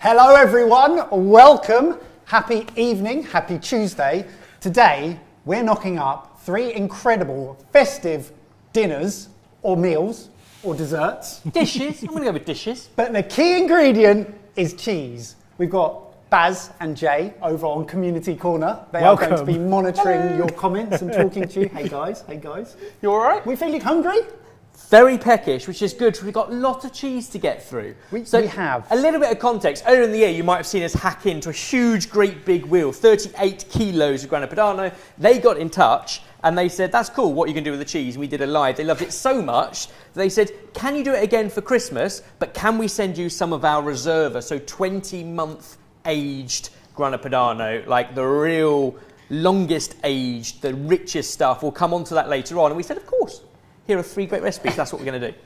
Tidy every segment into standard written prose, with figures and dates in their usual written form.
Hello everyone, welcome, happy evening, happy Tuesday. Today we're knocking up 3 incredible festive dinners or meals or desserts. Dishes, I'm going to go with dishes. But the key ingredient is cheese. We've got Baz and Jay over on Community Corner. They are going to be monitoring your comments and talking to you. Hey guys, hey guys. You all right? We feeling hungry? Very peckish, which is good. We've got a lot of cheese to get through. We have. A little bit of context. Earlier in the year, you might have seen us hack into a huge, great big wheel, 38 kilos of Grana Padano. They got in touch and they said, that's cool, what are you going to do with the cheese? And we did a live. They loved it so much, they said, can you do it again for Christmas? But can we send you some of our Reserva, so 20-month aged Grana Padano, like the real longest aged, the richest stuff. We'll come on to that later on. And we said, of course. Here are 3 great recipes, that's what we're going to do.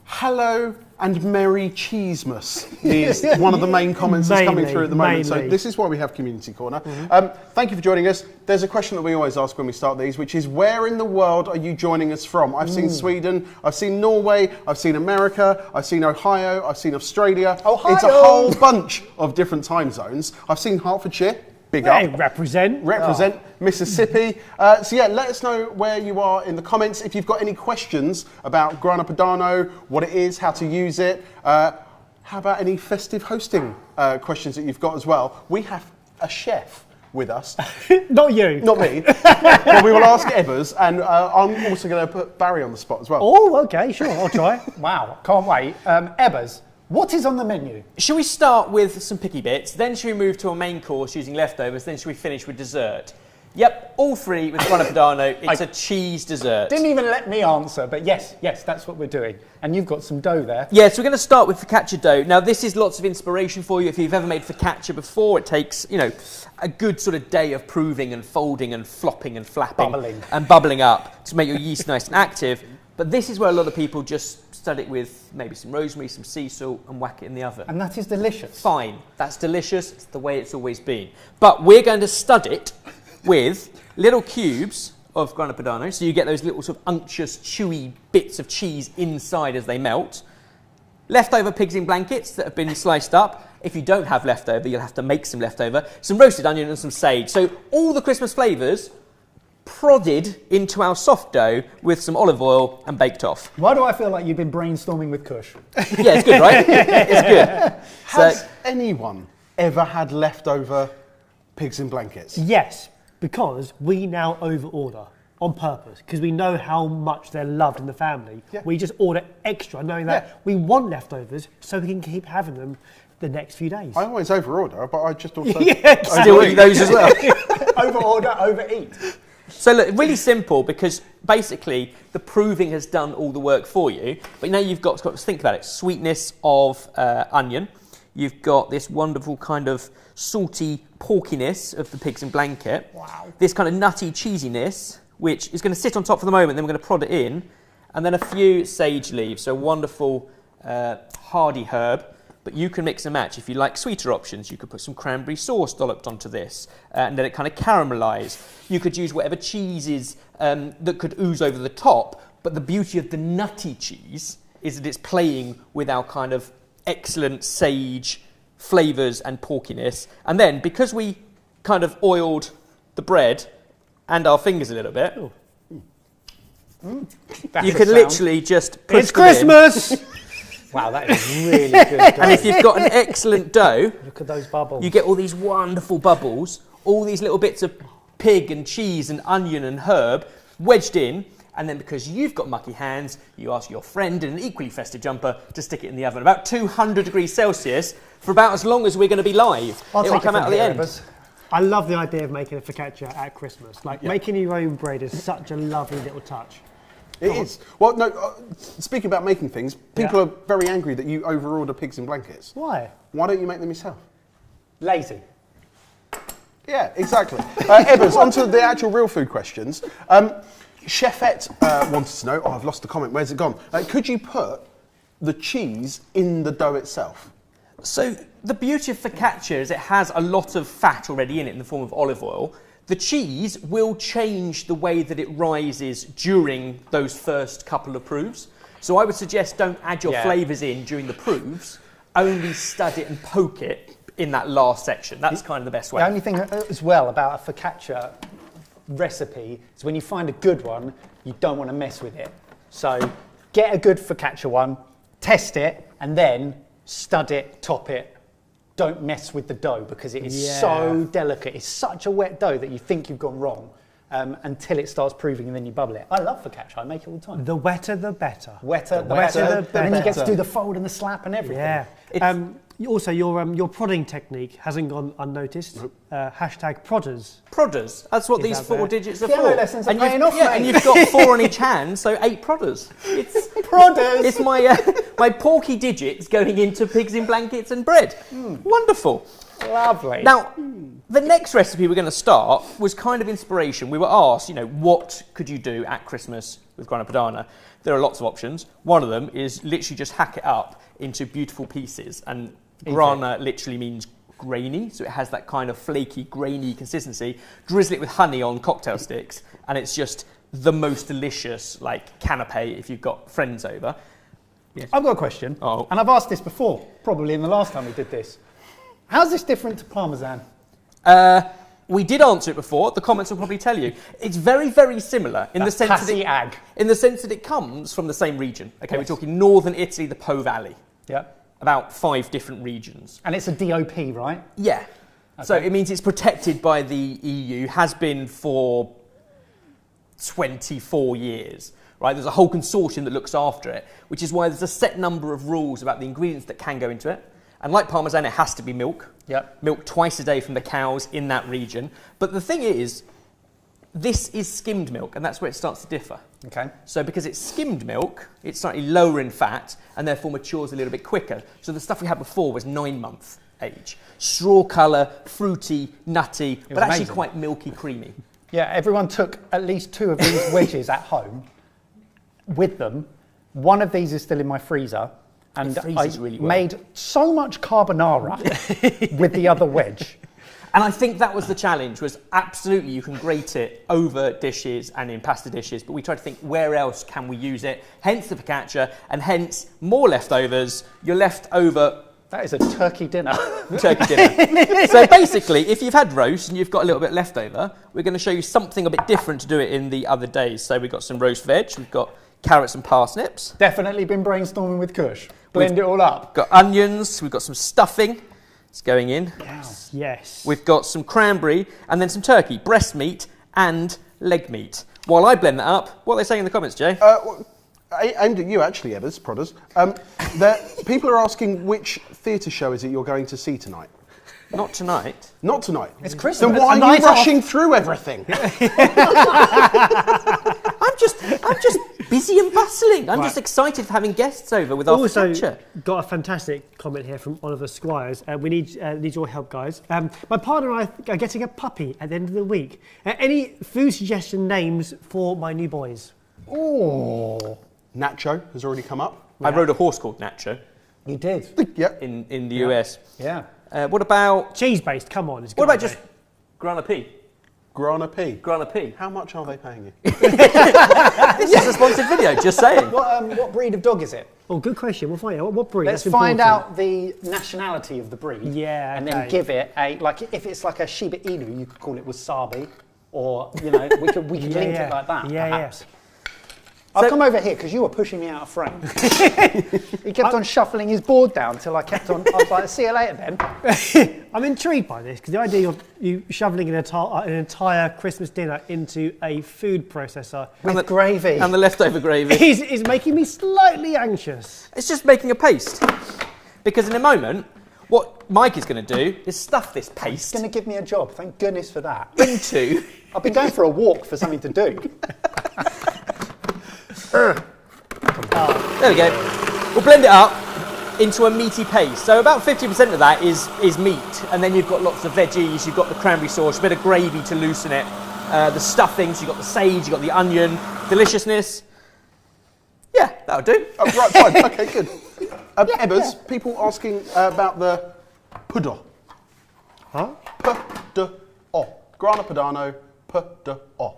Hello and Merry Cheesemas is one of the main comments that's coming through at the moment. So this is why we have Community Corner. Thank you for joining us. There's a question that we always ask when we start these, which is where in the world are you joining us from? I've seen Sweden, I've seen Norway, I've seen America, I've seen Ohio, I've seen Australia. Ohio. It's a whole bunch of different time zones. I've seen Hertfordshire. Big up. Represent. Mississippi. So yeah, let us know where you are in the comments. If you've got any questions about Grana Padano, what it is, how to use it, how about any festive hosting questions that you've got as well. We have a chef with us. Not you. Not me. Well, we will ask Ebbers, and I'm also going to put Barry on the spot as well. Oh, okay, sure, I'll try. Wow, can't wait. Ebbers, what is on the menu? Should we start with some picky bits, then should we move to a main course using leftovers, then should we finish with dessert? Yep, all 3 with Grana Padano. It's a cheese dessert. Didn't even let me answer, but yes, that's what we're doing. And you've got some dough there. Yeah, so we're going to start with focaccia dough. Now, this is lots of inspiration for you. If you've ever made focaccia before, it takes, you know, a good sort of day of proving and folding and flopping and flapping. And bubbling up to make your yeast nice and active. But this is where a lot of people just stud it with maybe some rosemary, some sea salt, and whack it in the oven. And that is delicious. Fine, that's delicious. It's the way it's always been. But we're going to stud it with little cubes of Grana Padano. So you get those little sort of unctuous, chewy bits of cheese inside as they melt. Leftover pigs in blankets that have been sliced up. If you don't have leftover, you'll have to make some leftover. Some roasted onion and some sage. So all the Christmas flavours prodded into our soft dough with some olive oil and baked off. Why do I feel like you've been brainstorming with Kush? Yeah, it's good, right? It's good. Has anyone ever had leftover pigs in blankets? Yes, because we now overorder on purpose because we know how much they're loved in the family. Yeah. We just order extra knowing that we want leftovers so we can keep having them the next few days. I always overorder, but I just also still eat those as well. Overorder, overeat. So look, really simple because basically the proving has done all the work for you. But now you've got to think about it. Sweetness of onion. You've got this wonderful kind of salty porkiness of the pigs in blanket. Wow. This kind of nutty cheesiness, which is going to sit on top for the moment. Then we're going to prod it in. And then a few sage leaves. So wonderful hardy herb. But you can mix and match. If you like sweeter options, you could put some cranberry sauce dolloped onto this and let it kind of caramelise. You could use whatever cheeses that could ooze over the top. But the beauty of the nutty cheese is that it's playing with our kind of excellent sage flavours and porkiness. And then, because we kind of oiled the bread and our fingers a little bit, you can literally just push It's Christmas! In. Wow, that is really good dough. And if you've got an excellent dough, look at those bubbles. You get all these wonderful bubbles, all these little bits of pig and cheese and onion and herb wedged in, and then because you've got mucky hands, you ask your friend in an equally festive jumper to stick it in the oven about 200 degrees Celsius for about as long as we're going to be live. It'll come out at the end. I love the idea of making a focaccia at Christmas. Like making your own bread is such a lovely little touch. It is. Well, no, speaking about making things, people are very angry that you overorder pigs in blankets. Why? Why don't you make them yourself? Lazy. Yeah, exactly. Ebbers, on to the actual real food questions. Chefette wanted to know, I've lost the comment, where's it gone? Could you put the cheese in the dough itself? So the beauty of focaccia is it has a lot of fat already in it in the form of olive oil. The cheese will change the way that it rises during those first couple of proofs. So I would suggest don't add your flavours in during the proofs. only stud it and poke it in that last section. That's kind of the best way. The only thing as well about a focaccia recipe is when you find a good one, you don't want to mess with it. So get a good focaccia one, test it, and then stud it, top it. Don't mess with the dough because it is so delicate. It's such a wet dough that you think you've gone wrong until it starts proving and then you bubble it. I love focaccia. I make it all the time. The wetter, the better. Wetter, the better. Then you get to do the fold and the slap and everything. Yeah. Also, your prodding technique hasn't gone unnoticed. Nope. Hashtag prodders. Prodders. That's what Is these that 4 there? digits are Piano for. lessons are paying off, yeah, mate. and you've got 4 on each hand, so 8 prodders. It's Prodders. It's my my porky digits going into pigs in blankets and bread. Wonderful. Lovely. Now, the next recipe we're going to start was kind of inspiration. We were asked, what could you do at Christmas with Grana Padano? There are lots of options. One of them is literally just hack it up into beautiful pieces. And grana literally means grainy, so it has that kind of flaky, grainy consistency. Drizzle it with honey on cocktail sticks, and it's just the most delicious, canapé if you've got friends over. Yes. I've got a question, Oh. and I've asked this before, probably in the last time we did this. How's this different to Parmesan? We did answer it before. The comments will probably tell you. It's very, very similar in the sense that it comes from the same region. Okay, Yes. we're talking northern Italy, the Po Valley. Yeah. About 5 different regions. And it's a DOP, right? Yeah. Okay. So it means it's protected by the EU, has been for 24 years. Right? There's a whole consortium that looks after it, which is why there's a set number of rules about the ingredients that can go into it. And like Parmesan, it has to be milk. Yep. Milk twice a day from the cows in that region. But the thing is, this is skimmed milk, and that's where it starts to differ. Okay. So because it's skimmed milk, it's slightly lower in fat, and therefore matures a little bit quicker. So the stuff we had before was 9-month age. Straw colour, fruity, nutty, but actually amazing. quite milky, creamy. Yeah, everyone took at least 2 of these wedges at home with them. One of these is still in my freezer. And I really well. made so much carbonara with the other wedge. And I think that was the challenge, was absolutely you can grate it over dishes and in pasta dishes, but we tried to think where else can we use it, hence the focaccia, and hence more leftovers. You're left over... That is a turkey dinner. Turkey dinner. So basically, if you've had roast and you've got a little bit left over, we're going to show you something a bit different to do it in the other days. So we've got some roast veg, we've got carrots and parsnips. Definitely been brainstorming with Kush. Blend it all up. Got onions, we've got some stuffing. It's going in. Yes. We've got some cranberry and then some turkey, breast meat and leg meat. While I blend that up, what are they saying in the comments, Jay? Aimed at you, actually, Ebbers, Prodders. People are asking which theatre show is it you're going to see tonight? Not tonight. Not tonight. It's Christmas. Then why are you rushing through everything? I'm just busy and bustling. I'm just excited for having guests over with our focaccia. Got a fantastic comment here from Oliver Squires. We need your help, guys. My partner and I are getting a puppy at the end of the week. Any food suggestion names for my new boys? Oh. Nacho has already come up. I rode a horse called Nacho. You did? Yep. In the US. Yeah. What about... Cheese-based, come on. What about just Grana P? Grana P. Grana P. How much are they paying you? This is a sponsored video, just saying. What breed of dog is it? Oh, good question. We'll find out. What breed? Let's That's find important. out the nationality of the breed. Yeah, And then okay. give it a, if it's like a Shiba Inu, you could call it wasabi. Or, we could link it like that, perhaps. Yeah. I'll come over here because you were pushing me out of frame. He kept on shuffling his board down until I was like, see you later then. I'm intrigued by this because the idea of you shoveling an entire Christmas dinner into a food processor With gravy. And the leftover gravy. is making me slightly anxious. It's just making a paste. Because in a moment, what Mike is going to do is stuff this He's paste going to give me a job. Thank goodness for that. into... I've been going for a walk for something to do. There we go. We'll blend it up into a meaty paste. So about 50% of that is meat, and then you've got lots of veggies, you've got the cranberry sauce, a bit of gravy to loosen it, the stuffings, you've got the sage, you've got the onion, deliciousness. Yeah, that'll do. Oh, right, fine. Okay, good. Ebbers, people asking about the pudo. Huh? P-D-O. Grana Padano, P-D-O.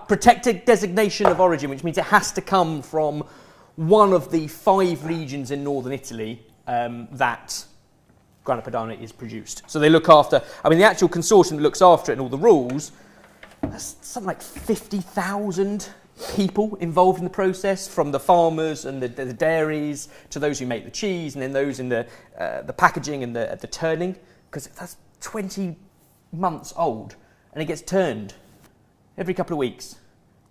Protected designation of origin, which means it has to come from one of the 5 regions in northern Italy that Grana Padano is produced. So they look after, I mean, the actual consortium that looks after it and all the rules, there's something like 50,000 people involved in the process, from the farmers and the dairies to those who make the cheese, and then those in the packaging and the turning, because that's 20 months old and it gets turned every couple of weeks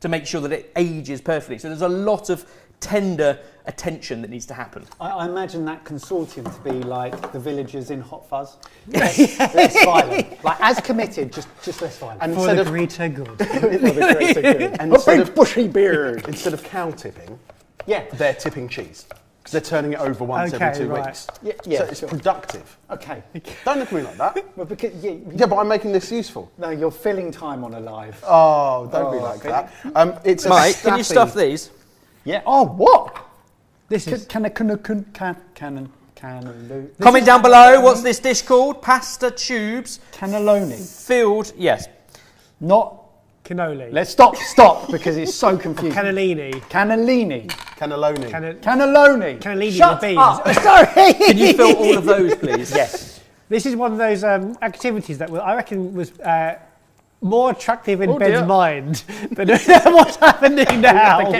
to make sure that it ages perfectly. So there's a lot of tender attention that needs to happen. I imagine that consortium to be like the villagers in Hot Fuzz. Less violent. Like, as committed, just less violent. And For the greater good. And instead of bushy beard, instead of cow tipping, they're tipping cheese. Because they're turning it over once every 2 weeks. So it's productive. Okay. Don't look at me like that. Well, because, But I'm making this useful. No, you're filling time on a live. Oh, don't be like that. It's Mike, can you stuff these? Yeah. Oh, what? This is... Comment down below, what's this dish called? Pasta tubes. Cannelloni. Filled, yes. Not... Cannoli. Let's stop, because it's so confusing. Cannellini. Cannellini. Cannelloni. Cannelloni. Cannellini Shut with beans. up. Sorry. Can you fill all of those, please? Yes. This is one of those activities that I reckon was more attractive in Ben's mind than what's happening now.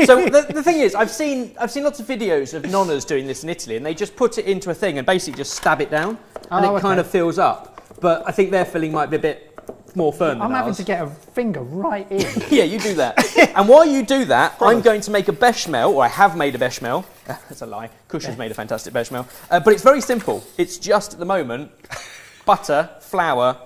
So the thing is, I've seen lots of videos of nonnas doing this in Italy, and they just put it into a thing and basically just stab it down, and it kind of fills up. But I think their filling might be a bit more firm than I'm having ours. to get a finger right in. Yeah, you do that. And while you do that, I'm going to make a bechamel, or I have made a bechamel. That's a lie. Kush has made a fantastic bechamel. But it's very simple. It's just, at the moment, butter, flour,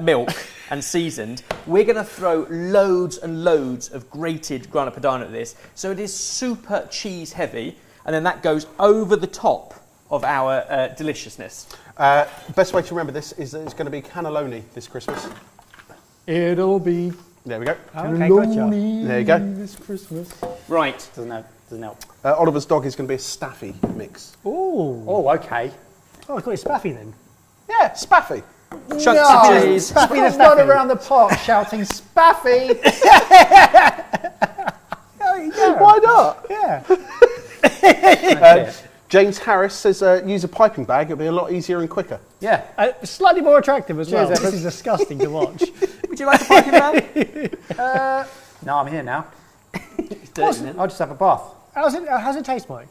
milk, and seasoned. We're going to throw loads and loads of grated Grana Padano at this. So it is super cheese heavy. And then that goes over the top of our deliciousness. Best way to remember this is that it's going to be cannelloni this Christmas. It'll be... Okay, There we go. gotcha. There you go. This Christmas. Right. Doesn't help. Oliver's dog is going to be a staffy mix. Ooh. Oh, okay. Oh, I got it spaffy then. Yeah, spaffy. Chunks of cheese. Spaffy's not around the park shouting, Spaffy! There you go. Why not? Yeah. James Harris says use a piping bag, it'll be a lot easier and quicker. Yeah. Slightly more attractive as well. Cheers, This is disgusting to watch. Would you like a piping bag? No, I'm here now. It's dirty, isn't it? I'll just have a bath. How's it taste, Mike?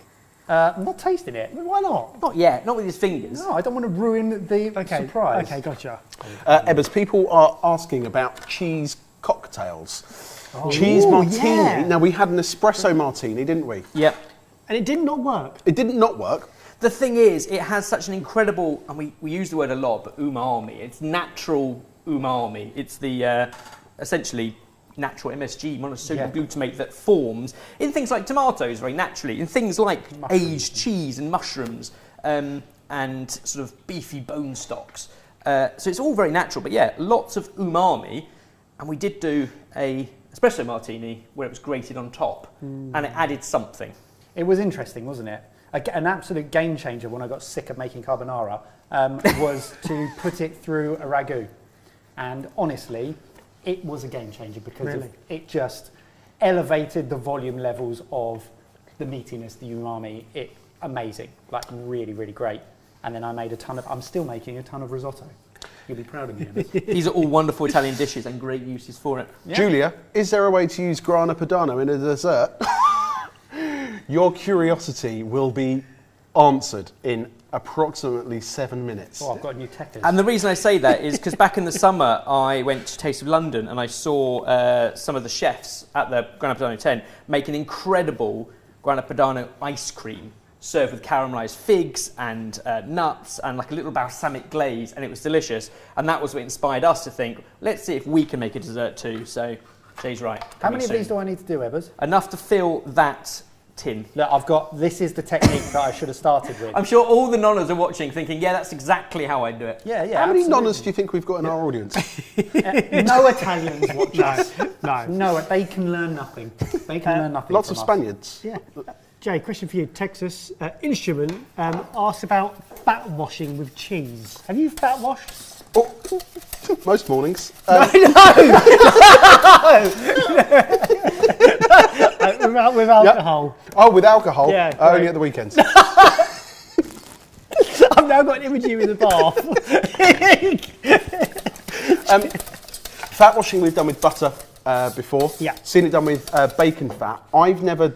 I'm not tasting it. Why not? Not yet. Not with his fingers. No, I don't want to ruin the surprise. Okay, gotcha. Ebbers, people are asking about cheese cocktails. Cheese martini. yeah. Now, we had an espresso martini, didn't we? Yep. And it did not work. It didn't not work. The thing is, it has such an incredible, and we use the word a lot, but umami. It's natural umami. It's the essentially natural MSG, monosodium glutamate, that forms in things like tomatoes very naturally, in things like aged cheese and mushrooms, and sort of beefy bone stocks. So it's all very natural, but yeah, lots of umami. And we did do a espresso martini where it was grated on top, and it added something. It was interesting, wasn't it? An absolute game changer when I got sick of making carbonara was to put it through a ragu. And honestly, it was a game changer because it just elevated the volume levels of the meatiness, the umami. Amazing, like really, really great. And then I made I'm still making a ton of risotto. You'll be proud of me. These are all wonderful Italian dishes and great uses for it. Yeah. Julia, is there a way to use Grana Padano in a dessert? Your curiosity will be answered in approximately 7 minutes. Oh, I've got a new tech. And the reason I say that is because back in the summer, I went to Taste of London and I saw some of the chefs at the Grana Padano tent make an incredible Grana Padano ice cream served with caramelised figs and nuts and like a little balsamic glaze, and it was delicious. And that was what inspired us to think, let's see if we can make a dessert too. So Jay's right. How many of these do I need to do, Ebbers? Enough to fill that tin. Look, this is the technique that I should have started with. I'm sure all the nonnas are watching thinking, yeah, that's exactly how I do it. Yeah, How many nonnas do you think we've got in our audience? No Italians watch us. No. No, they can learn nothing. They can learn nothing. Lots of from Spaniards. Yeah. Jay, question for you. Texas Instrument asked about fat washing with cheese. Have you fat washed? Oh, most mornings. With alcohol. Oh, with alcohol? Yeah, Only at the weekends. I've got an image of you in the bath. Fat washing we've done with butter before. Yeah. Seen it done with bacon fat. I've never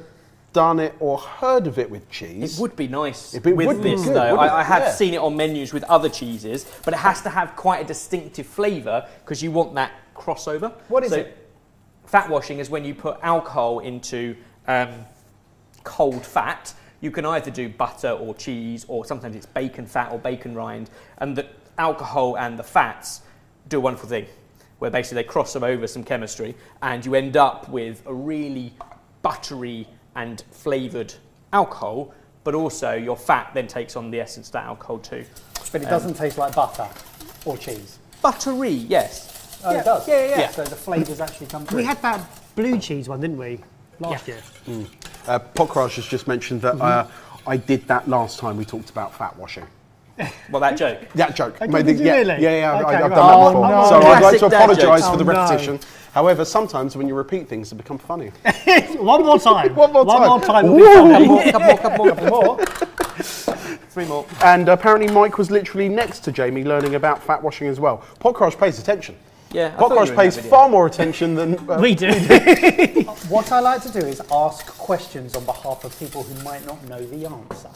done it or heard of it with cheese. It would be nice would with be this good, though. wouldn't it? I have Yeah. seen it on menus with other cheeses, but it has to have quite a distinctive flavour because you want that crossover. What is it? Fat washing is when you put alcohol into cold fat. You can either do butter or cheese, or sometimes it's bacon fat or bacon rind, and the alcohol and the fats do a wonderful thing, where basically they cross them over some chemistry, and you end up with a really buttery and flavoured alcohol, but also your fat then takes on the essence of that alcohol too. But it doesn't taste like butter or cheese. Buttery, yes. Oh, it does? Yeah. So the flavours actually come through. We had that blue cheese one, didn't we? Last year. Pokraj has just mentioned that I did that last time we talked about fat washing. Well, that joke. That joke. Okay, did you really? Yeah, Okay, I've right. done that before. no. So I'd like Classic to dad apologise jokes. for the Oh, no. repetition. However, sometimes when you repeat things, they become funny. One more time. One more time. One more time. Ooh. It'll be funny. Couple more. 3 more. And apparently Mike was literally next to Jamie learning about fat washing as well. Pokraj pays attention. Yeah, I thought you were Pokraj in pays that video. far more attention than... We do. What I like to do is ask questions on behalf of people who might not know the answer.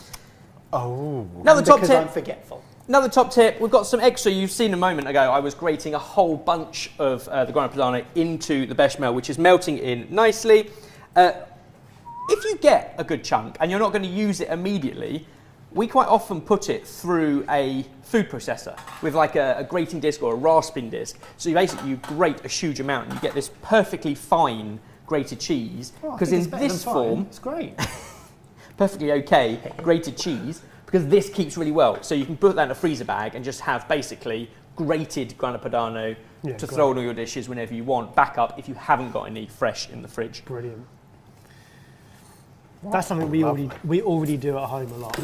Another top Because I'm tip. forgetful. Another top tip, we've got some extra, you've seen a moment ago, I was grating a whole bunch of the Grana Padano into the bechamel, which is melting in nicely. If you get a good chunk and you're not going to use it immediately, we quite often put it through a food processor with like a grating disc or a rasping disc. So you grate a huge amount and you get this perfectly fine grated cheese. Oh, I Because think in it's better this than fine. form, It's great. perfectly okay grated cheese, because this keeps really well. So you can put that in a freezer bag and just have basically grated Grana Padano to throw in all your dishes whenever you want. Backup if you haven't got any fresh in the fridge. Brilliant. That's something we already do at home a lot.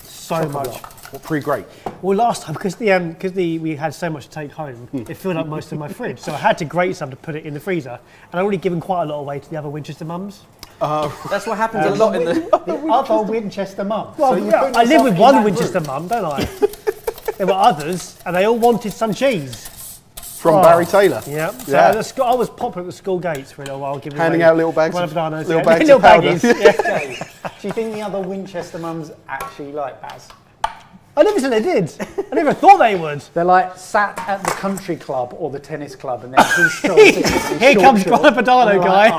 So much. What, pre-grate? Well, last time because we had so much to take home, it filled up most of my fridge, so I had to grate some to put it in the freezer, and I've already given quite a lot away to the other Winchester mums. That's what happens a lot in the... The other Winchester mum. Well, So you yeah, put I live yourself with in one that Winchester group. mum, don't I? There were others, and they all wanted some cheese. From Barry Taylor. Yeah. So Yeah. I was popular at the school gates for a little while, giving Handing away out little bags Grana of- Padanos, little yeah. bags little of powder. baggies. Yeah. Okay. Do you think the other Winchester mums actually like Baz? I never said they did. I never thought they would. They're like sat at the country club or the tennis club, and then he strolls in with his Here short comes shorts, Grana Padano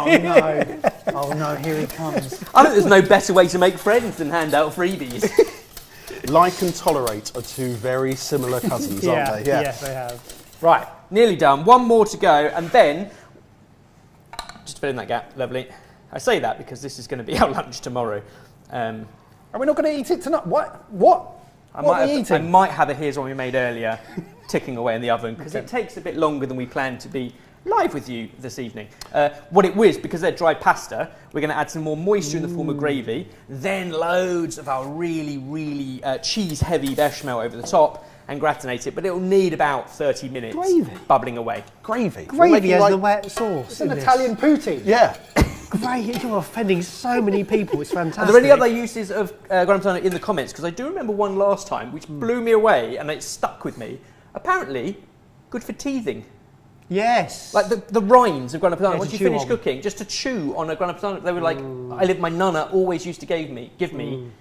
and they're guy. like, oh no, here he comes. I think there's no better way to make friends than hand out freebies. Like and tolerate are two very similar cousins, Yeah, aren't they? yes, they have. Right. Nearly done. One more to go, and then just fill in that gap. Lovely. I say that because this is going to be our lunch tomorrow. Are we not going to eat it tonight? What? I What are we might eating? have a here's one we made earlier ticking away in the oven because it takes a bit longer than we planned to be live with you this evening. What it was, because they're dry pasta, we're going to add some more moisture in the form of gravy, then loads of our really cheese-heavy bechamel over the top and gratinate it, but it'll need about 30 minutes Gravy? bubbling away. Gravy. Gravy as Like- the wet sauce. It's an in this. Italian poutine. Yeah. Great, you're offending so many people. It's fantastic. Are there any other uses of Grana Padano in the comments? Because I do remember one last time which blew me away and it stuck with me. Apparently, good for teething. Yes. Like the rinds of Grana Padano, Yeah, once to you chew finish on. cooking, just to chew on a Grana Padano. They were like, my nana always used to give me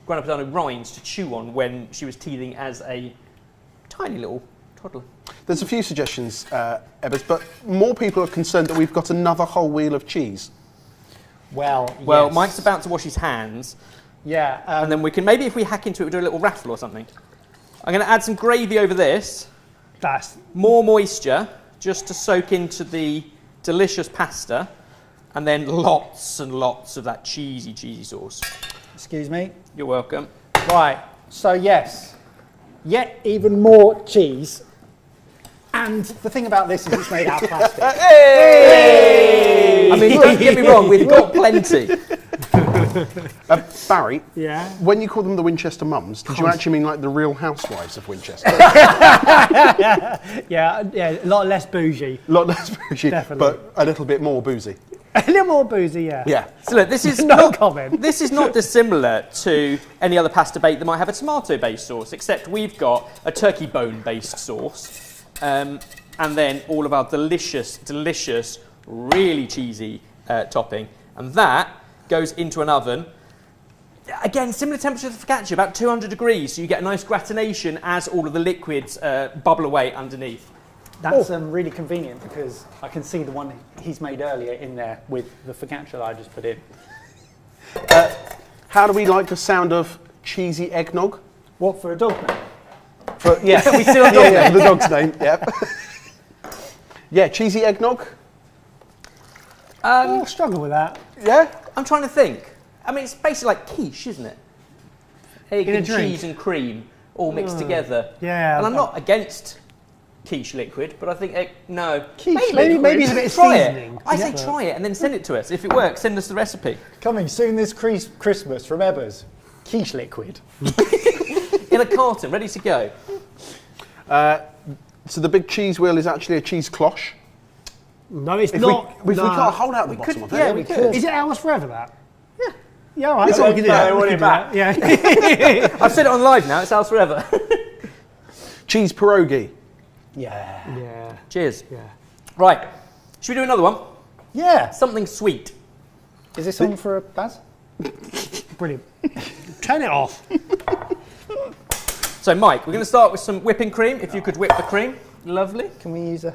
Grana Padano rinds to chew on when she was teething as a tiny little toddler. There's a few suggestions, Ebbers, but more people are concerned that we've got another whole wheel of cheese. Well, yes. Mike's about to wash his hands, Yeah. and then we can, maybe if we hack into it, we'll do a little raffle or something. I'm going to add some gravy over this, That's more moisture, just to soak into the delicious pasta, and then lots and lots of that cheesy sauce. Excuse me. You're welcome. Right. So yes, yet even more cheese. And the thing about this is it's made out of plastic. I mean, don't get me wrong, we've got plenty. Barry, yeah. when you call them the Winchester mums, did you actually mean like the Real Housewives of Winchester? Yeah, a lot less bougie. A lot less bougie, Definitely. but a little bit more boozy. A little more boozy, yeah. Yeah. So look, this is No comment. This is not dissimilar to any other pasta bake that might have a tomato-based sauce, except we've got a turkey bone-based sauce, and then all of our delicious, really cheesy topping, and that goes into an oven. Again, similar temperature to the focaccia, about 200 degrees, so you get a nice gratination as all of the liquids bubble away underneath. That's really convenient because I can see the one he's made earlier in there with the focaccia that I just put in. How do we like the sound of cheesy eggnog? What, for a dog name? Yeah, We still have dog yeah, the dog's name. Yep. Yeah, cheesy eggnog. I'll struggle with that. Yeah. I'm trying to think. I mean, it's basically like quiche, isn't it? Egg In a and drink. cheese and cream all mixed together. Yeah. And I'm not against quiche liquid, but I think, no. Quiche Maybe it's a bit of Try seasoning. it. I say try it and then send it to us. If it works, send us the recipe. Coming soon this Christmas from Ebbers. Quiche liquid. In a carton, ready to go. So the big cheese wheel is actually a cheese cloche. No, it's If not. we can't hold out the bottom of it. Yeah, we could. Is it ours forever, that? Yeah, all right. Listen, we can do no, that. I want We it can do that. Yeah. I've said it on live now, it's ours forever. Cheese pierogi. Yeah. Yeah. Cheers. Yeah. Right, should we do another one? Yeah. Something sweet. Is this on for a Baz? Brilliant. Turn it off. So Mike, we're going to start with some whipping cream. If you could whip the cream, lovely. Can we use a...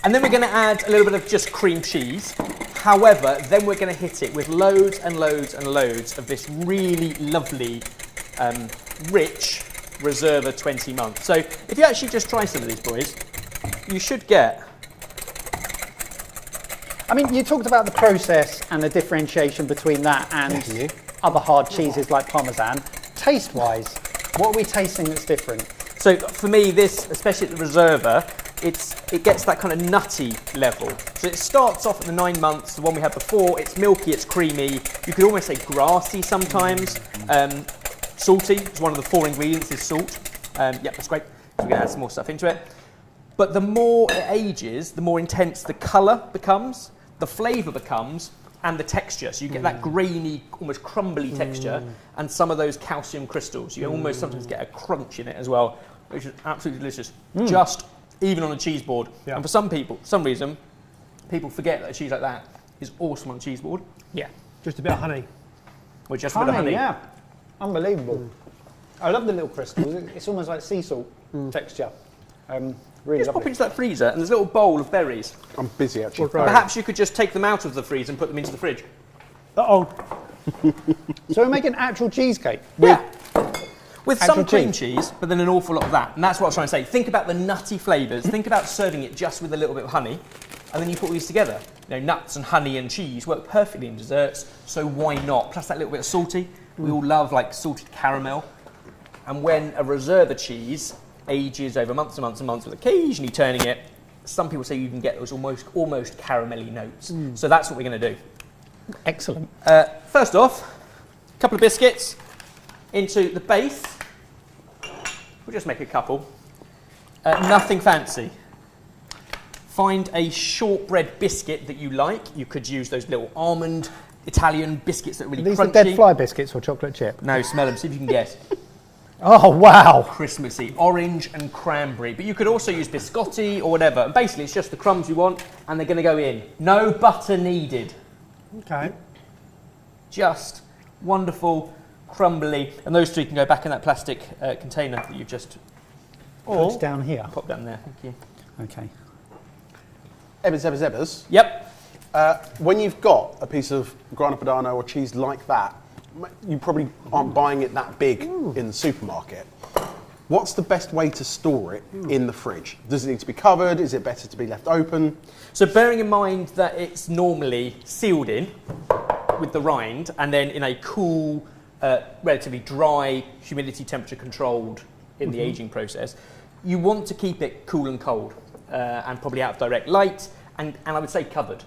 And then we're going to add a little bit of just cream cheese. However, then we're going to hit it with loads and loads and loads of this really lovely, rich Reserva 20 month. So if you actually just try some of these boys, you should get... I mean, you talked about the process and the differentiation between that and other hard cheeses like Parmesan. Taste-wise, what are we tasting that's different? So for me, this, especially at the Reserva, it gets that kind of nutty level. So it starts off at the 9 months, the one we had before. It's milky, it's creamy. You could almost say grassy sometimes. Salty is one of the 4 ingredients is salt. Yep, that's great. So we're going to add some more stuff into it. But the more it ages, the more intense the colour becomes, the flavour becomes, and the texture. So you get that grainy, almost crumbly texture, and some of those calcium crystals. You almost sometimes get a crunch in it as well, which is absolutely delicious. Just even on a cheese board. Yeah. And for some people, some reason, people forget that a cheese like that is awesome on a cheese board. Yeah. Just a bit of honey. Or just with the honey. Yeah. Unbelievable. I love the little crystals. It's almost like sea salt texture. Really Just pop lovely. into that freezer, and there's a little bowl of berries. I'm busy actually. Right. Perhaps you could just take them out of the freezer and put them into the fridge. Uh-oh. So we're making actual cheesecake. Yeah. With Actual some cream cheese, but then an awful lot of that. And that's what I was trying to say. Think about the nutty flavours. Think about serving it just with a little bit of honey. And then you put all these together. You know, nuts and honey and cheese work perfectly in desserts. So why not? Plus that little bit of salty. We all love like salted caramel. And when a Reserva cheese ages over months and months and months with occasionally turning it, some people say you can get those almost caramelly notes. So that's what we're going to do. Excellent. First off, a couple of biscuits into the base. We'll just make a couple. Nothing fancy. Find a shortbread biscuit that you like. You could use those little almond Italian biscuits that are really These crunchy. are dead fly biscuits or chocolate chip? No, smell them, see if you can guess. Oh, wow. Christmassy, orange and cranberry. But you could also use biscotti or whatever. And basically, it's just the crumbs you want, and they're going to go in. No butter needed. Okay. Just wonderful, crumbly. And those 3 can go back in that plastic container that you've just Put down here. popped down there. Thank you. Okay. Ebbers. Yep. When you've got a piece of Grana Padano or cheese like that, you probably aren't buying it that big in the supermarket. What's the best way to store it in the fridge? Does it need to be covered? Is it better to be left open? So bearing in mind that it's normally sealed in with the rind and then in a cool, relatively dry, humidity temperature controlled in the aging process, you want to keep it cool and cold and probably out of direct light and I would say covered.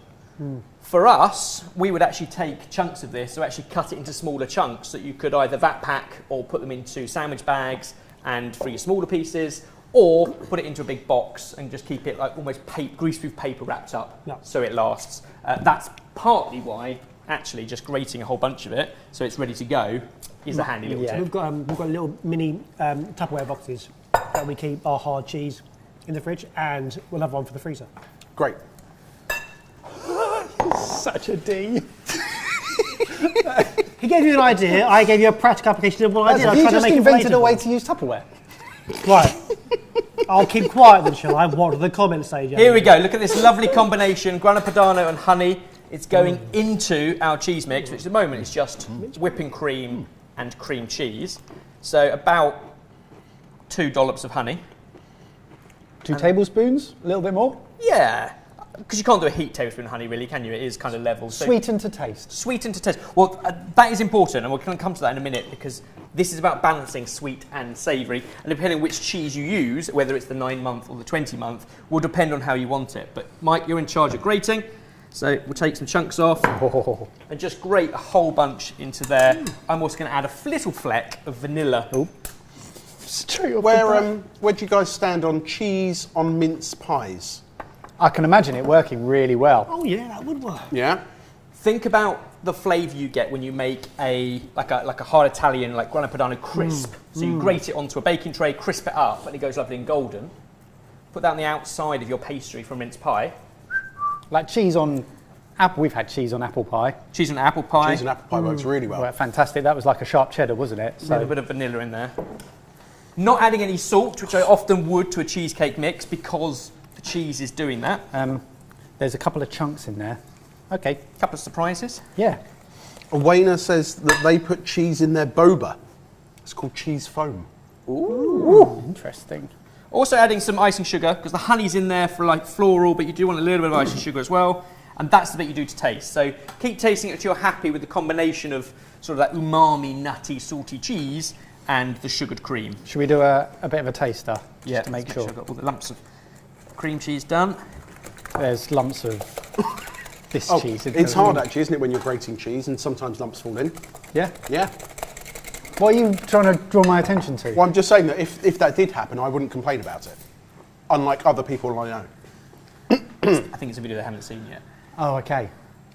For us, we would actually take chunks of this, so actually cut it into smaller chunks that you could either vat pack or put them into sandwich bags and for your smaller pieces, or put it into a big box and just keep it like almost greaseproof paper wrapped up so it lasts. That's partly why actually just grating a whole bunch of it so it's ready to go is a handy little tip. We've got little mini Tupperware boxes that we keep our hard cheese in the fridge, and we'll have one for the freezer. Great. Such a D. He gave you an idea, I gave you a practical application of what I did. Have you just invented a way to use Tupperware? Right. I'll keep quiet then, shall I? What do the comments say, Jamie? Here we go. Look at this lovely combination, Grana Padano and honey. It's going into our cheese mix, which at the moment is just whipping cream and cream cheese. So about 2 dollops of honey. 2 tablespoons? A little bit more? Yeah. Because you can't do a heat tablespoon of honey, really, can you? It is kind of level. So sweeten to taste. Sweeten to taste. Well, that is important, and we're going to come to that in a minute, because this is about balancing sweet and savoury, and depending on which cheese you use, whether it's the 9-month or the 20-month, will depend on how you want it. But Mike, you're in charge of grating, so we'll take some chunks off and just grate a whole bunch into there. I'm also going to add a little fleck of vanilla. Straight off where do you guys stand on cheese on mince pies? I can imagine it working really well. Oh yeah, that would work. Yeah. Think about the flavour you get when you make like a hard Italian, like Grana Padano crisp. So you grate it onto a baking tray, crisp it up, and it goes lovely and golden. Put that on the outside of your pastry for mince pie. Like cheese on apple. We've had cheese on apple pie. Cheese on apple pie. Cheese on apple pie works really well. Well, fantastic. That was like a sharp cheddar, wasn't it? So a little bit of vanilla in there. Not adding any salt, which I often would to a cheesecake mix, because the cheese is doing that. There's a couple of chunks in there. Okay. A couple of surprises. Yeah. Wayner says that they put cheese in their boba. It's called cheese foam. Ooh. Interesting. Also adding some icing sugar, because the honey's in there for like floral, but you do want a little bit of icing sugar as well. And that's the bit you do to taste. So keep tasting it until you're happy with the combination of sort of that umami, nutty, salty cheese and the sugared cream. Should we do a bit of a taster? Just to make sure. I've got all the lumps of cream cheese done. There's lumps of this cheese. It's hard actually, isn't it, when you're grating cheese and sometimes lumps fall in? Yeah. Yeah. What are you trying to draw my attention to? Well, I'm just saying that if that did happen, I wouldn't complain about it. Unlike other people I know. I think it's a video they haven't seen yet. Oh, okay.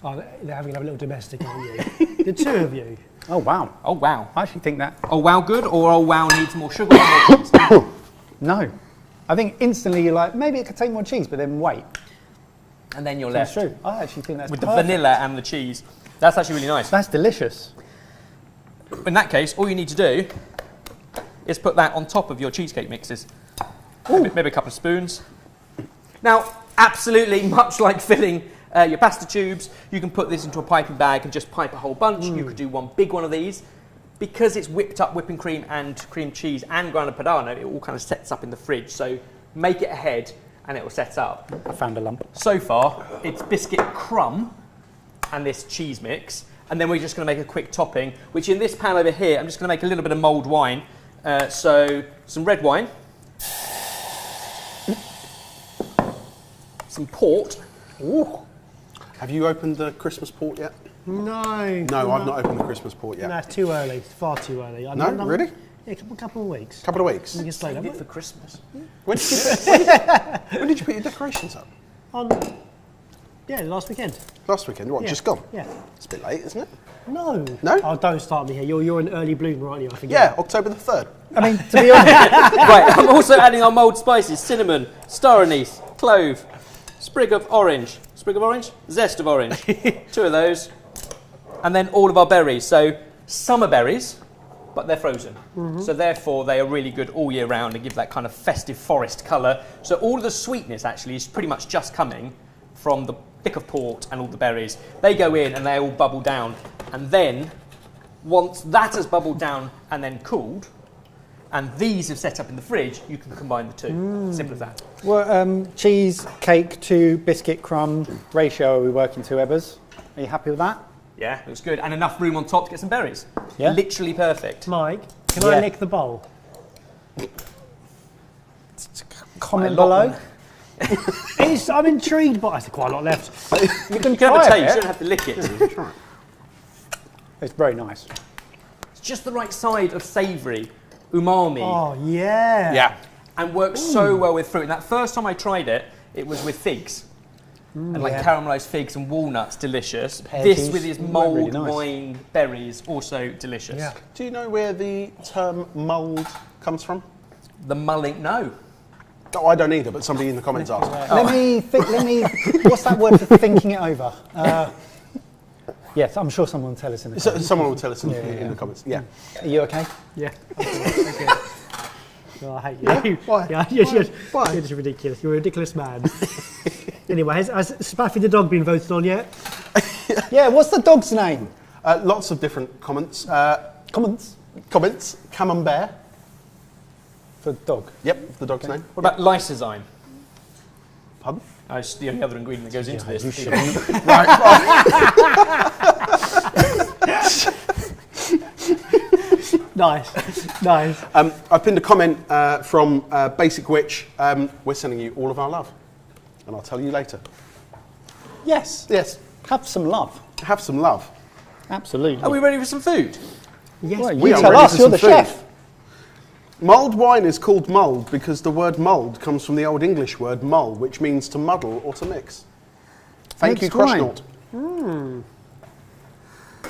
Oh, they're having a little domestic, aren't you? The two of you. Oh, wow. Oh, wow. I actually think that... Oh, wow good, or oh, wow needs more sugar or more cheese? No. I think instantly you're like, maybe it could take more cheese, but then wait. And then you're That's left true. I actually think that's with perfect. the vanilla and the cheese. That's actually really nice. That's delicious. In that case, all you need to do is put that on top of your cheesecake mixes. Maybe a couple of spoons. Now, absolutely, much like filling your pasta tubes, you can put this into a piping bag and just pipe a whole bunch. You could do one big one of these. Because it's whipped up whipping cream and cream cheese and Grana Padano, it all kind of sets up in the fridge. So make it ahead and it will set up. I found a lump. So far, it's biscuit crumb and this cheese mix. And then we're just going to make a quick topping, which in this pan over here, I'm just going to make a little bit of mulled wine. So some red wine. Some port. Ooh. Have you opened the Christmas port yet? No. No, I've not opened the Christmas port yet. No, it's too early. It's far too early. No, really? Yeah, a couple of weeks. Couple of weeks. You can slow down. For Christmas. When did you put your decorations up? Yeah, last weekend. Last weekend? What, Yeah. just gone? Yeah. It's a bit late, isn't it? No. No? Oh, don't start me here. You're an early bloomer, aren't you? I forget. Yeah, October the 3rd. I mean, to be honest... Right, I'm also adding our mulled spices, cinnamon, star anise, clove, sprig of orange, zest of orange, 2 of those, and then all of our berries. So summer berries, but they're frozen. So therefore they are really good all year round and give that kind of festive forest colour. So all of the sweetness actually is pretty much just coming from the thick of port and all the berries. They go in and they all bubble down, and then once that has bubbled down and then cooled, and these have set up in the fridge, you can combine the two. Simple as that. Well, cheese, cake to biscuit crumb ratio are we working to, Ebbers? Are you happy with that? Yeah, looks good. And enough room on top to get some berries. Yeah. Literally perfect. Mike, can Yeah. I lick the bowl? Comment below. I'm intrigued, but there's quite a lot left. You can You can have a try taste, you it. don't have to lick it. It's very nice. It's just the right side of savoury, umami. Oh, yeah. Yeah. and works so well with fruit. And that first time I tried it, it was with figs. And like caramelised figs and walnuts, delicious. This with his mulled wine berries, also delicious. Yeah. Do you know where the term mulled comes from? The mulling, no. Oh, I don't either, but somebody in the comments asked. Let me, what's that word for thinking it over? Yes, I'm sure someone will tell us in the comments. Someone will tell us in the comments, yeah. Are you okay? Yeah. Okay. Oh, I hate you. Yeah? Why? Yeah, Why? You're just ridiculous. You're a ridiculous man. Anyway, has Spaffy the dog been voted on yet? Yeah, what's the dog's name? Lots of different comments. Comments? Camembert. For dog? Yep, the dog's name. What about lysozyme? Pardon? It's the only other ingredient that goes into this. You shouldn't. Nice. I pinned a comment from Basic Witch. We're sending you all of our love. And I'll tell you later. Yes. Yes. Have some love. Have some love. Absolutely. Are we ready for some food? Yes. Well, We you are tell ready us, for you're the some food. chef. Mulled wine is called mulled because the word mulled comes from the Old English word mull, which means to muddle or to mix. Thank you, Mixed wine. Crushnort.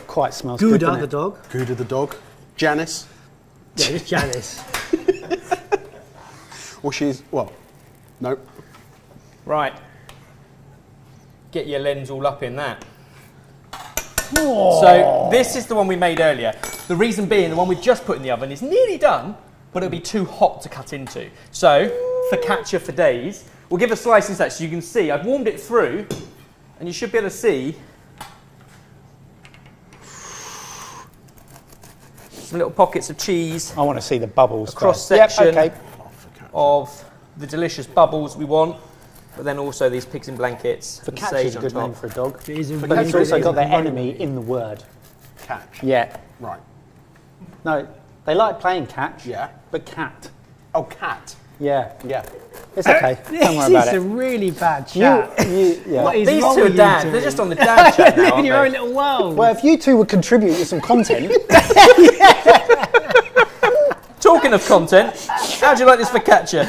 Quite smells good, Gouda doesn't the it? dog. Gouda the dog. Janice. Yeah, it's Janice. Or she's, well, no. Right. Get your lens all up in that. Oh. So this is the one we made earlier. The reason being, the one we just put in the oven is nearly done, but it'll be too hot to cut into. So, focaccia for days. We'll give a slice into that so you can see. I've warmed it through, and you should be able to see some little pockets of cheese. I want to see the bubbles. Cross section of the delicious bubbles we want, but then also these pigs in blankets. and Focaccia sage is a on good top. name for a dog. It is But it's also got their enemy in the word. Catch. Yeah. Right. No, they like playing catch. Yeah. But cat. Oh, cat. Yeah. Yeah. It's okay. Don't worry about This is a it. really bad chat. Yeah. What is These wrong two are with you dad. two? They're just on the dad chat now, Live in aren't your own they? little world. Well, if you two would contribute with some content, Talking of content, how do you like this focaccia?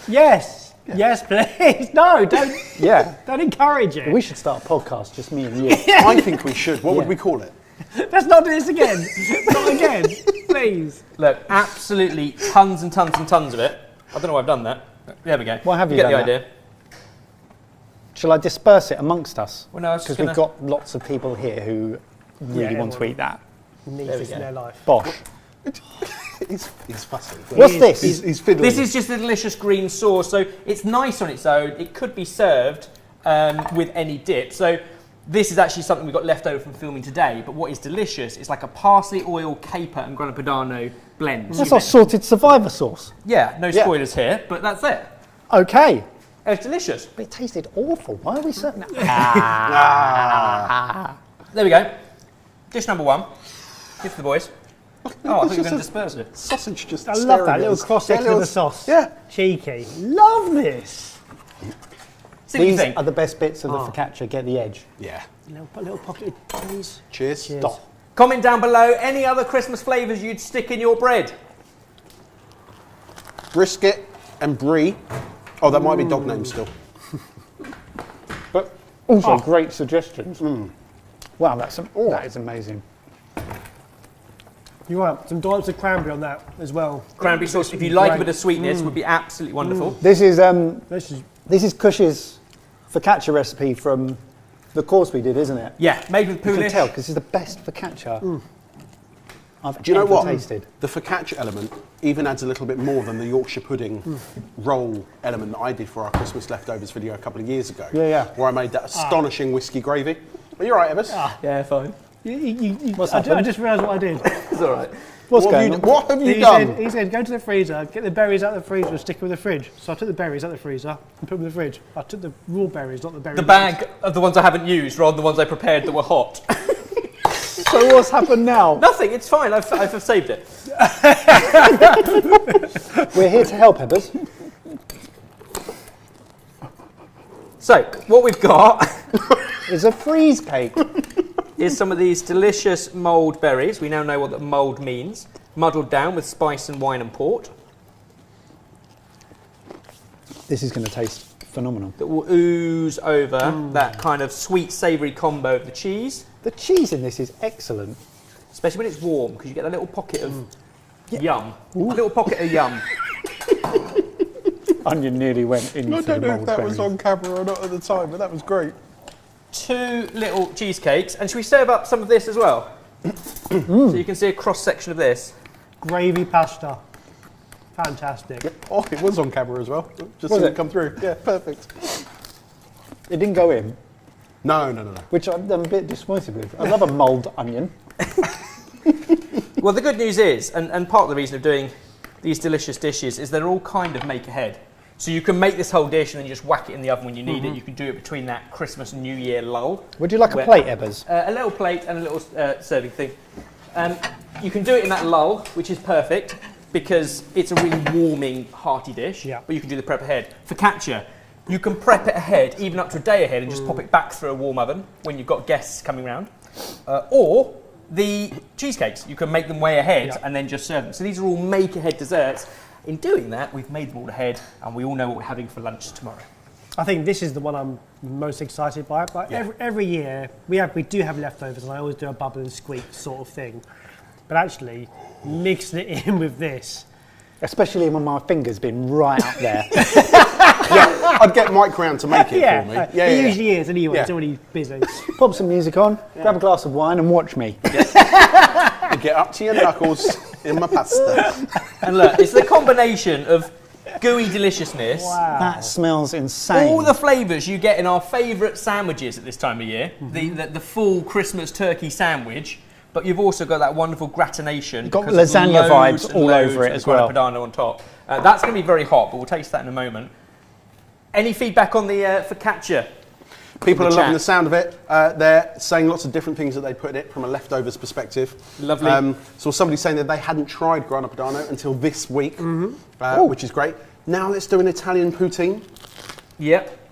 Yes. Yes, please. No, don't yeah, don't encourage it. we should start a podcast, just me and you. I think we should. What would Yeah. we call it? Let's not do this again. Not again, please. Look, absolutely tons and tons and tons of it. I don't know why I've done that. There we go. Why have you get done the that? idea. Shall I disperse it amongst us? Well, no, I was Because just we've got lots of people here who really Yeah, want to everyone. eat that. Need There we this in go. their life. Bosh. He's fussy. What's is- this? He's fiddling. This is just a delicious green sauce, so it's nice on its own. It could be served with any dip. So this is actually something we got left over from filming today, but what is delicious is like a parsley, oil, caper and Grana Padano blend. That's our sorted survivor sauce. Yeah, no Yeah. spoilers here, but that's it. Okay. It's delicious. But it tasted awful. Why are we serving that? There we go. Dish number one. Give to the boys. Oh, I thought you were going to disperse it. Sausage just I love staring that at little us. cross section of the sauce. Yeah. Cheeky. Love this. See what you These think. are the best bits of the focaccia. Get the edge. Yeah. Little pocket, please. Cheers. Cheers. Stop. Comment down below any other Christmas flavours you'd stick in your bread. Brisket and brie. Oh, that might be dog names still. But also great suggestions. Wow, that is amazing. You want some dollops of cranberry on that as well. Cranberry sauce, if you like a Great. bit of sweetness, would be absolutely wonderful. This is This is Kush's focaccia recipe from the course we did, isn't it? Yeah, made with You can Polish. tell because it's the best focaccia I've Do you know ever what? tasted. The focaccia element even adds a little bit more than the Yorkshire pudding roll element that I did for our Christmas leftovers video a couple of years ago. Yeah. Where I made that astonishing whiskey gravy. Are you all right, Ebbers? Yeah, fine. What's I happened? just realised what I did. It's all right. What's What have going you, on? what have you He done? said, go to the freezer, get the berries out of the freezer and stick them in the fridge. So I took the berries out of the freezer and put them in the fridge. I took the raw berries, not the berries. The bag of the ones I haven't used rather than the ones I prepared that were hot. So what's happened now? Nothing, it's fine, I've saved it. We're here to help, Ebbers. So, what we've got It's a freeze cake. is some of these delicious mulled berries. We now know what that mulled means. Muddled down with spice and wine and port. This is going to taste phenomenal. That will ooze over that kind of sweet savoury combo of the cheese. The cheese in this is excellent. Especially when it's warm, because you get a little pocket of yum. A little pocket of yum. Onion nearly went into the mould. I don't know if that was on camera or not at the time, but that was great. 2 little cheesecakes, and should we serve up some of this as well? So you can see a cross section of this. Gravy pasta. Fantastic. Yep. Oh, it was on camera as well. Just Was seen it? it come through. Yeah, perfect. It didn't go in, No. which I'm a bit disappointed with. I love a mulled onion. Well, the good news is, and part of the reason of doing these delicious dishes is they're all kind of make ahead. So you can make this whole dish and then you just whack it in the oven when you need it. You can do it between that Christmas and New Year lull. Would you like a plate, Ebbers? A little plate and a little serving thing. You can do it in that lull, which is perfect because it's a really warming, hearty dish. Yeah. But you can do the prep ahead. Focaccia, you can prep it ahead, even up to a day ahead, and just pop it back through a warm oven when you've got guests coming round. Or the cheesecakes, you can make them way ahead and then just serve them. So these are all make-ahead desserts. In doing that, we've made them all ahead, and we all know what we're having for lunch tomorrow. I think this is the one I'm most excited by. Like every year, we do have leftovers, and I always do a bubble and squeak sort of thing. But actually, mixing it in with this. Especially when my finger's been right up there. Yeah, I'd get Mike round to make it for me. He usually is anyway, it's already busy. Pop some music on, grab a glass of wine and watch me. Get up to your knuckles in my pasta. And look, it's the combination of gooey deliciousness. Wow. That smells insane. All the flavours you get in our favourite sandwiches at this time of year. The full Christmas turkey sandwich. But you've also got that wonderful gratination. Got lasagna vibes all over it as well. Grana Padano on top. That's going to be very hot, but we'll taste that in a moment. Any feedback on the focaccia? People are loving the sound of it. They're saying lots of different things that they put in it from a leftovers perspective. Lovely. So somebody saying that they hadn't tried Grana Padano until this week, which is great. Now let's do an Italian poutine. Yep.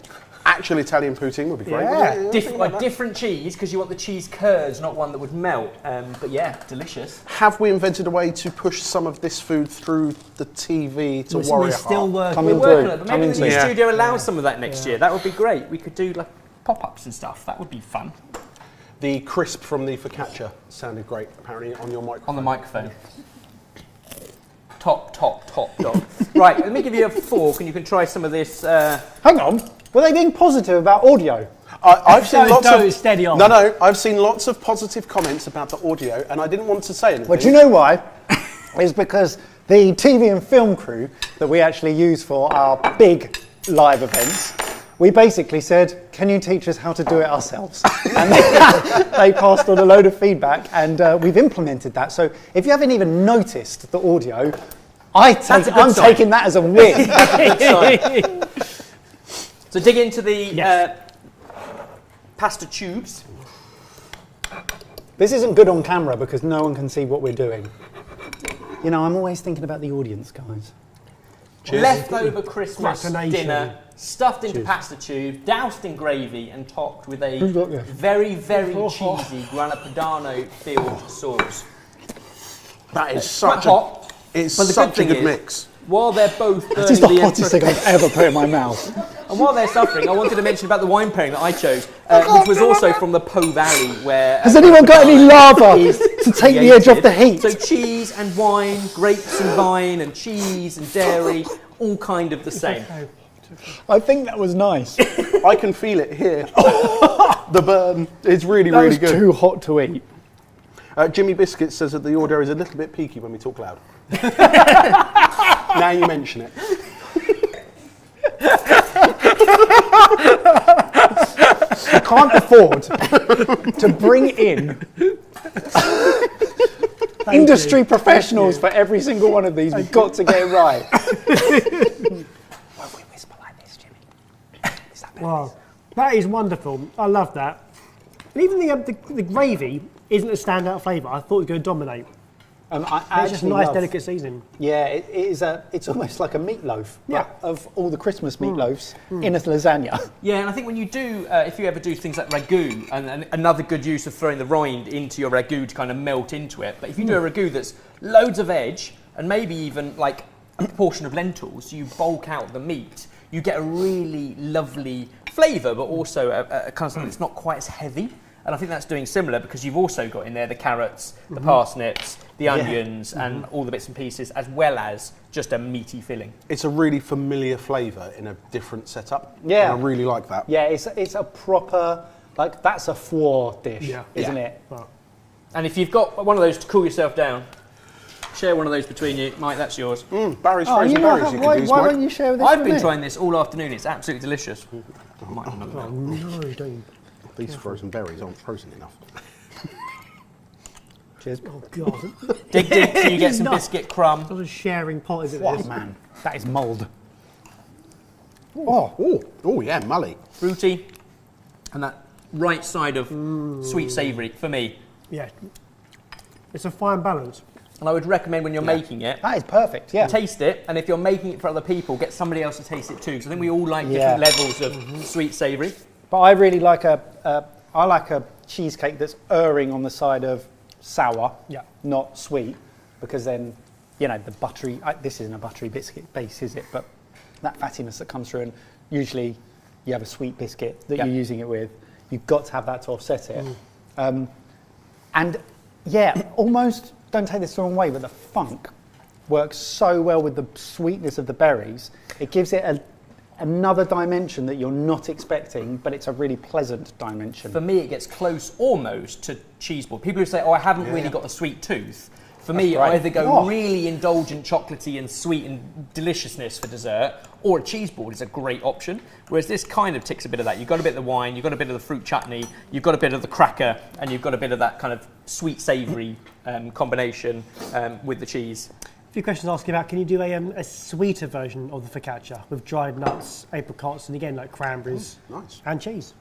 Actual Italian poutine would be great. Yeah. Different cheese, because you want the cheese curds, not one that would melt. But yeah, delicious. Have we invented a way to push some of this food through the TV to We're Warrior still Heart? working. We're working on it, but maybe the new studio allows some of that next year. That would be great. We could do like pop-ups and stuff. That would be fun. The crisp from the focaccia sounded great, apparently, on your microphone. On the microphone. Top dog. Right, let me give you a fork and you can try some of this. Hang on, were they being positive about audio? I've seen lots of steady on. No, I've seen lots of positive comments about the audio, and I didn't want to say anything. Well, do you know why? It's because the TV and film crew that we actually use for our big live events, we basically said, can you teach us how to do it ourselves? And they passed on a load of feedback, and we've implemented that. So if you haven't even noticed the audio, I'm taking that as a win. So dig into the pasta tubes. This isn't good on camera because no one can see what we're doing. You know, I'm always thinking about the audience, guys. Cheers. Leftover Christmas Gratination. dinner, stuffed into pasta tube, doused in gravy and topped with a Who's got this? very, very cheesy Grana Padano filled sauce. That is Quite such a hot, it's but the such good a good thing is, mix. while they're both This is burning the the hottest thing I've ever put in my mouth. And while they're suffering, I wanted to mention about the wine pairing that I chose, which was also from the Po Valley, where... Has anyone got any lava to take the edge off the heat? So cheese and wine, grapes and vine, and cheese and dairy, all kind of the same. I think that was nice. I can feel it here. The burn is really, That really was good. too hot to eat. Jimmy Biscuit says that the audio is a little bit peaky when we talk loud. Now you mention it. I can't afford to bring in industry professionals for every single one of these. We've got to get it right. Why we whisper like this, Jimmy? Is that better? Wow, that is wonderful. I love that. And even the gravy isn't a standout flavour. I thought it was going to dominate. I It's just actually nice, love- delicate seasoning. Yeah, it is it's almost like a meatloaf. Yeah. But of all the Christmas meatloafs in a lasagna. Yeah, and I think when you do, if you ever do things like ragu, and another good use of throwing the rind into your ragu to kind of melt into it, but if you do a ragu that's loads of veg, and maybe even like a proportion of lentils, you bulk out the meat, you get a really lovely flavour, but also a kind of something that's not quite as heavy. And I think that's doing similar because you've also got in there the carrots, the parsnips, the onions, and all the bits and pieces, as well as just a meaty filling. It's a really familiar flavour in a different setup. Yeah. And I really like that. Yeah, it's a proper, like, that's a four dish, isn't it? Well, And if you've got one of those to cool yourself down, share one of those between you. Mike, that's yours. Barry's frozen berries you can use, why Mike. don't you share this I've with been me? trying this all afternoon. It's absolutely delicious. no, don't. These frozen berries aren't frozen enough. Cheers. Oh, God. Dig till you get some Not- biscuit crumb. What a sharing pot is it? Oh, this? man, that is mould. Oh, yeah, mully. Fruity, and that right side of sweet savoury for me. Yeah. It's a fine balance. And I would recommend when you're making it, That is perfect, yeah. taste it, and if you're making it for other people, get somebody else to taste it too. Because I think we all like different levels of sweet savoury. But I really like I like a cheesecake that's erring on the side of sour, not sweet, because then, you know, the buttery, this isn't a buttery biscuit base, is it? But that fattiness that comes through, and usually you have a sweet biscuit that you're using it with, you've got to have that to offset it. And yeah, almost, don't take this the wrong way, but the funk works so well with the sweetness of the berries. It gives it another dimension that you're not expecting, but it's a really pleasant dimension. For me, it gets close almost to cheese board. People who say, oh, I haven't really got a sweet tooth. For me, I either go really indulgent, chocolatey and sweet and deliciousness for dessert, or a cheese board is a great option. Whereas this kind of ticks a bit of that. You've got a bit of the wine, you've got a bit of the fruit chutney, you've got a bit of the cracker, and you've got a bit of that kind of sweet savoury combination with the cheese. A few questions asking about, can you do a sweeter version of the focaccia with dried nuts, apricots, and again, like cranberries and cheese?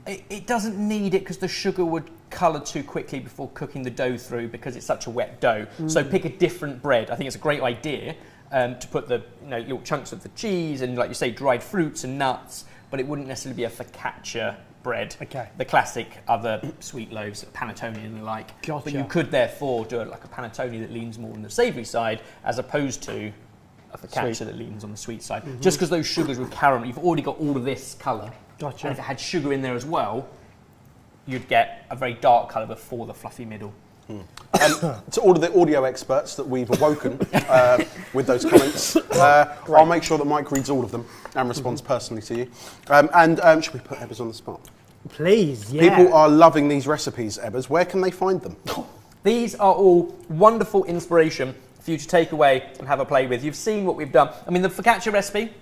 It doesn't need it because the sugar would colour too quickly before cooking the dough through because it's such a wet dough. So pick a different bread. I think it's a great idea to put the little chunks of the cheese and, like you say, dried fruits and nuts, but it wouldn't necessarily be a focaccia bread. Okay. The classic other sweet loaves, panettone and the like. Gotcha. But you could therefore do like a panettone that leans more on the savoury side as opposed to a focaccia that leans on the sweet side. Just because those sugars with caramel, you've already got all of this colour. Gotcha. And if it had sugar in there as well, you'd get a very dark colour before the fluffy middle. To all of the audio experts that we've awoken with those comments, I'll make sure that Mike reads all of them and responds personally to you. Should we put Ebbers on the spot? Please, yeah. People are loving these recipes, Ebbers. Where can they find them? These are all wonderful inspiration for you to take away and have a play with. You've seen what we've done. I mean, the focaccia recipe,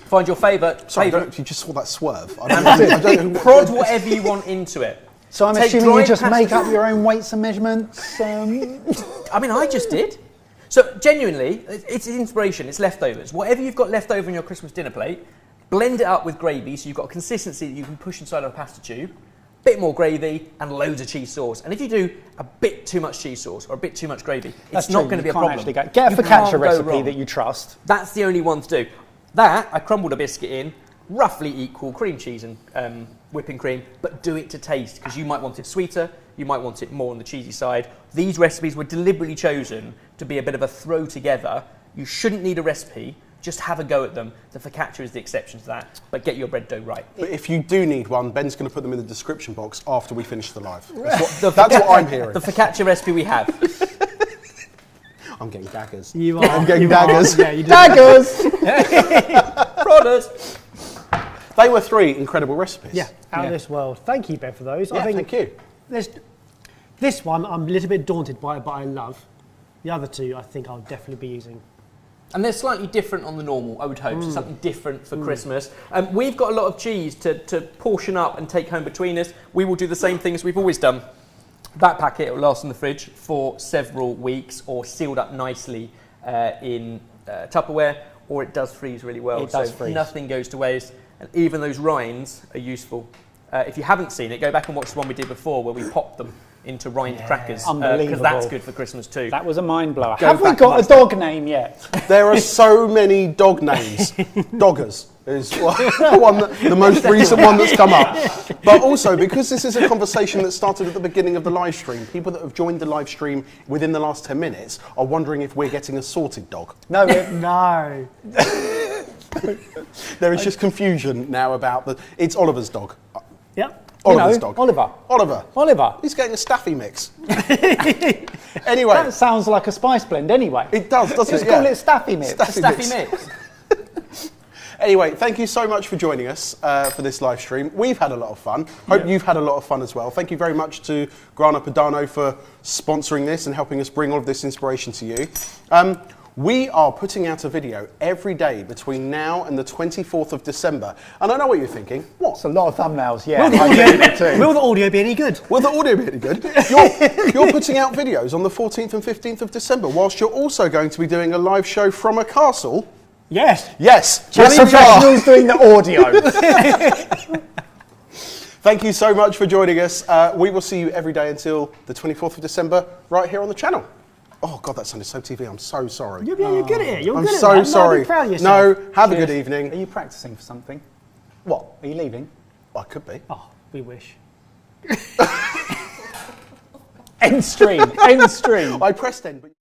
find your favourite. Sorry, you just saw that swerve. I don't know. Prod whatever you want into it. So I'm assuming you just make up your own weights and measurements? I mean, I just did. So genuinely, it's inspiration, it's leftovers. Whatever you've got left over in your Christmas dinner plate, blend it up with gravy so you've got a consistency that you can push inside of a pasta tube, bit more gravy and loads of cheese sauce. And if you do a bit too much cheese sauce or a bit too much gravy, it's not going to be a problem. Get a focaccia recipe that you trust. That's the only one to do. That, I crumbled a biscuit in, roughly equal cream cheese and whipping cream, but do it to taste, because you might want it sweeter, you might want it more on the cheesy side. These recipes were deliberately chosen to be a bit of a throw together. You shouldn't need a recipe, just have a go at them. The focaccia is the exception to that, but get your bread dough right. But if you do need one, Ben's going to put them in the description box after we finish the live. That's what I'm hearing. The focaccia recipe we have. I'm getting daggers. You are. I'm getting daggers. Yeah, you do. Daggers! Prodders. They were 3 incredible recipes. Yeah, out of this world. Thank you, Ben, for those. Yeah, thank you. This one I'm a little bit daunted by, but I love. The other 2 I think I'll definitely be using. And they're slightly different on the normal, I would hope, so something different for Christmas. We've got a lot of cheese to portion up and take home between us. We will do the same thing as we've always done. That packet will last in the fridge for several weeks or sealed up nicely in Tupperware, or it does freeze really well. It does freeze. Nothing goes to waste, and even those rinds are useful. If you haven't seen it, go back and watch the one we did before where we popped them into rind crackers, Unbelievable. because that's good for Christmas too. That was a mind blower. Go Have we back got and a dog name yet? There are so many dog names. Doggers. is the most recent one that's come up. But also, because this is a conversation that started at the beginning of the live stream, people that have joined the live stream within the last 10 minutes are wondering if we're getting a sorted dog. No, No. There is just confusion now about it's Oliver's dog. Yep. Oliver's dog. Oliver. He's getting a Staffy mix. Anyway. That sounds like a spice blend anyway. It does, doesn't Just it? call it Staffy Mix. Staffy mix. Anyway, thank you so much for joining us for this live stream. We've had a lot of fun. Hope you've had a lot of fun as well. Thank you very much to Grana Padano for sponsoring this and helping us bring all of this inspiration to you. We are putting out a video every day between now and the 24th of December. And I know what you're thinking. What? It's a lot of thumbnails, yeah. Will the audio be any good? Will the audio be any good? You're putting out videos on the 14th and 15th of December, whilst you're also going to be doing a live show from a castle. Yes. Yes. Just professionals doing the audio. Thank you so much for joining us. We will see you every day until the 24th of December right here on the channel. Oh, God, that sounded so TV. I'm so sorry. You're good at it. You're I'm good at so that. sorry. No, be proud of yourself. No, have a good evening. Are you practicing for something? What? Are you leaving? I could be. Oh, we wish. End stream. End stream. I pressed end, but...